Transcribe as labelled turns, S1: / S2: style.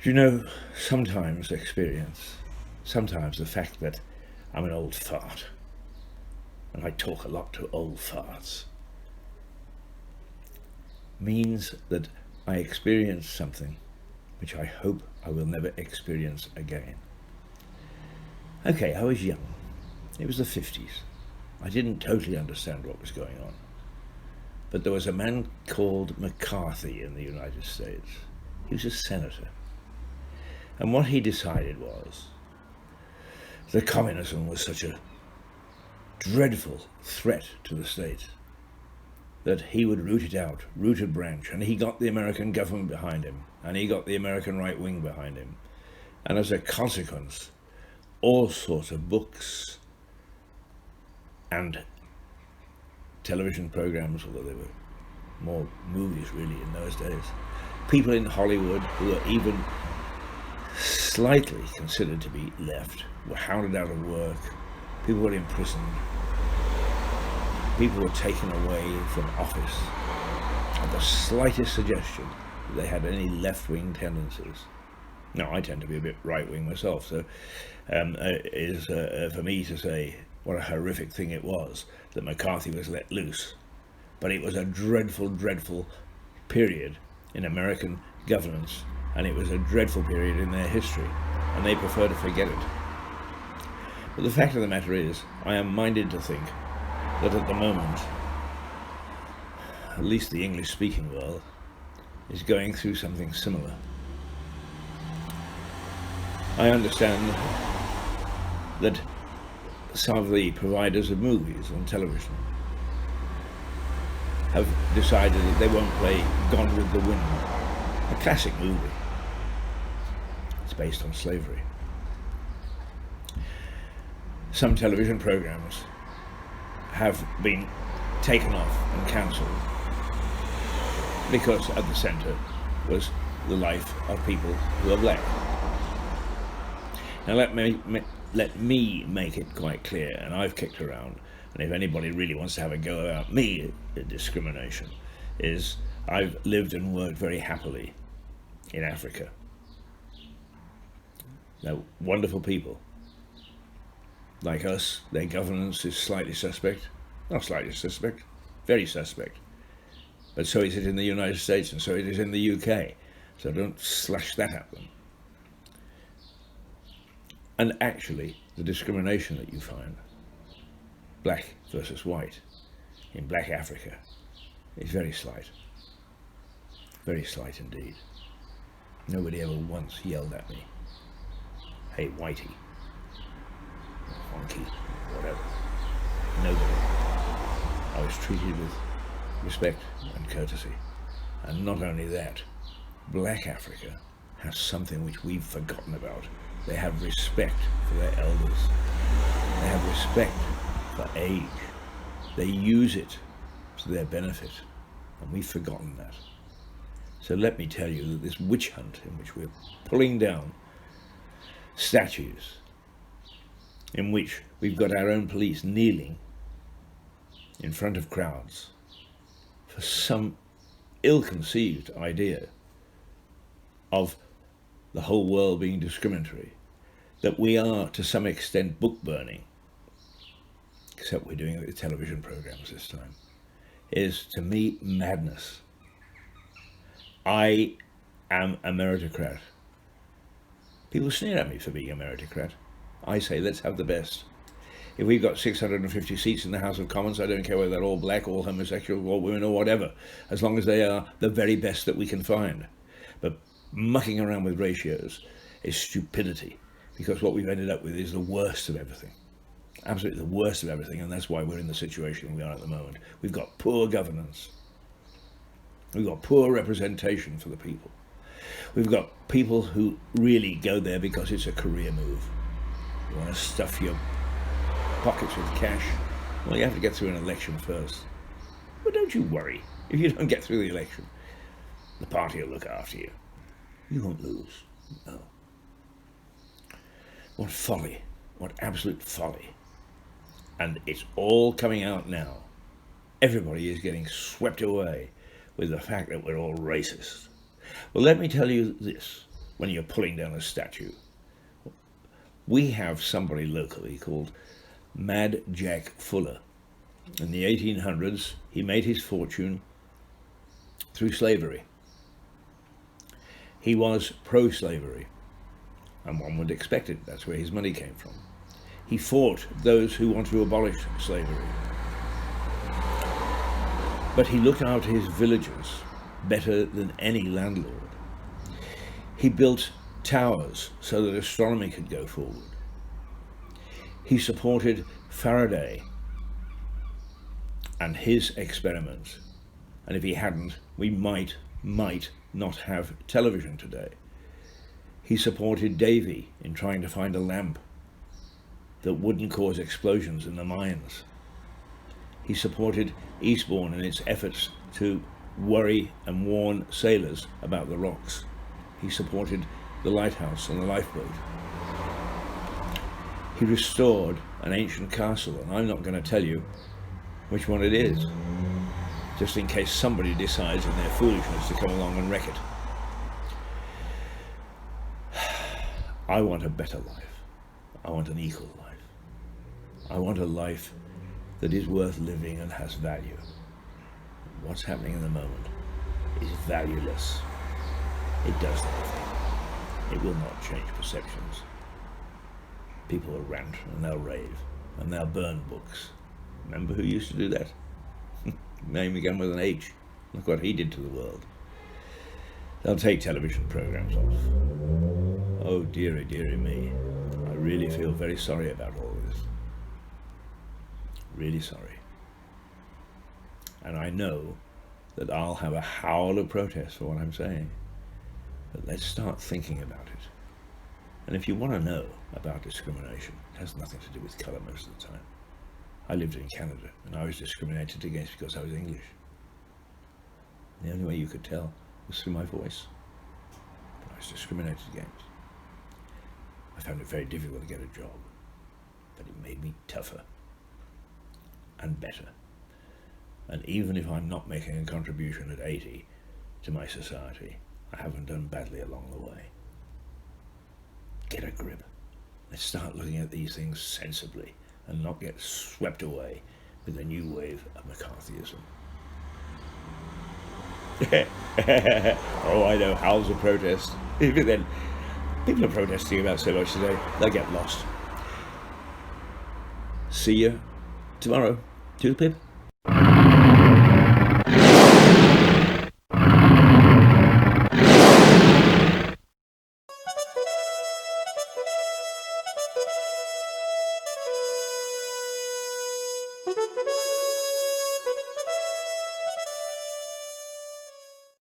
S1: Do you know, sometimes the fact that I'm an old fart, and I talk a lot to old farts, means that I experience something which I hope I will never experience again. Okay, I was young. It was the 50s. I didn't totally understand what was going on. But there was a man called McCarthy in the United States. He was a senator. And what he decided was that communism was such a dreadful threat to the state that he would root it out, root and branch. And he got the American government behind him, and he got the American right wing behind him. And as a consequence, all sorts of books and television programs, although they were more movies really in those days, people in Hollywood who were even slightly considered to be left were hounded out of work, people were imprisoned, people were taken away from office at the slightest suggestion that they had any left-wing tendencies. Now, I tend to be a bit right-wing myself, so it is for me to say what a horrific thing it was that McCarthy was let loose. But it was a dreadful, dreadful period in American governance, and it was a dreadful period in their history, and they prefer to forget it. But the fact of the matter is, I am minded to think that at the moment, at least the English-speaking world is going through something similar. I understand that some of the providers of movies on television have decided that they won't play Gone with the Wind, a classic movie. It's based on slavery. Some television programs have been taken off and cancelled because at the centre was the life of people who are black. Now let me make it quite clear, and I've kicked around, and if anybody really wants to have a go about me at discrimination, is I've lived and worked very happily in Africa. They're wonderful people. Like us, their governance is slightly suspect. Not slightly suspect, very suspect. But so is it in the United States, and so it is in the UK. So don't slash that at them. And actually, the discrimination that you find, black versus white, in black Africa, is very slight. Very slight indeed. Nobody ever once yelled at me, "Hey, whitey," or "honky," whatever. Nobody. I was treated with respect and courtesy. And not only that, black Africa has something which we've forgotten about. They have respect for their elders. They have respect for age. They use it to their benefit, and we've forgotten that. So let me tell you that this witch hunt in which we're pulling down statues, in which we've got our own police kneeling in front of crowds for some ill-conceived idea of the whole world being discriminatory, that we are to some extent book burning, except we're doing it with television programs this time, is to me madness. I am a meritocrat. People sneer at me for being a meritocrat. I say let's have the best. If we've got 650 seats in the House of Commons, I don't care whether they're all black, all homosexual, all women, or whatever, as long as they are the very best that we can find. But mucking around with ratios is stupidity, because what we've ended up with is the worst of everything. Absolutely the worst of everything, and that's why we're in the situation we are at the moment. We've got poor governance. We've got poor representation for the people. We've got people who really go there because it's a career move. You want to stuff your pockets with cash? Well, you have to get through an election first. But don't you worry. If you don't get through the election, the party will look after you. You won't lose. No. What folly. What absolute folly. And it's all coming out now. Everybody is getting swept away with the fact that we're all racist. Well, let me tell you this. when you're pulling down a statue. We have somebody locally called Mad Jack Fuller. In the 1800s, he made his fortune through slavery. He was pro-slavery, and one would expect it. That's where his money came from. He fought those who wanted to abolish slavery. But he looked after his villagers better than any landlord. He built towers so that astronomy could go forward. He supported Faraday and his experiments. And if he hadn't, we might not have television today. He supported Davy in trying to find a lamp that wouldn't cause explosions in the mines. He supported Eastbourne in its efforts to worry and warn sailors about the rocks. He supported the lighthouse and the lifeboat. He restored an ancient castle, and I'm not going to tell you which one it is, just in case somebody decides in their foolishness to come along and wreck it. I want a better life. I want an equal life. I want a life that is worth living and has value. What's happening in the moment is valueless. It does nothing. It will not change perceptions. People will rant and they'll rave and they'll burn books. Remember who used to do that? Name began with an H. Look what he did to the world. They'll take television programs off. Oh dearie, dearie me. I really feel very sorry about all this. Really sorry. And I know that I'll have a howl of protest for what I'm saying. But let's start thinking about it. And if you want to know about discrimination, it has nothing to do with colour most of the time. I lived in Canada and I was discriminated against because I was English. The only way you could tell was through my voice. But I was discriminated against. I found it very difficult to get a job, but it made me tougher and better. And even if I'm not making a contribution at 80 to my society, I haven't done badly along the way. Get a grip. Let's start looking at these things sensibly and not get swept away with a new wave of McCarthyism. Oh, I know, howls of protest. But then, people are protesting about so much today, they'll get lost. See you tomorrow. To the pip.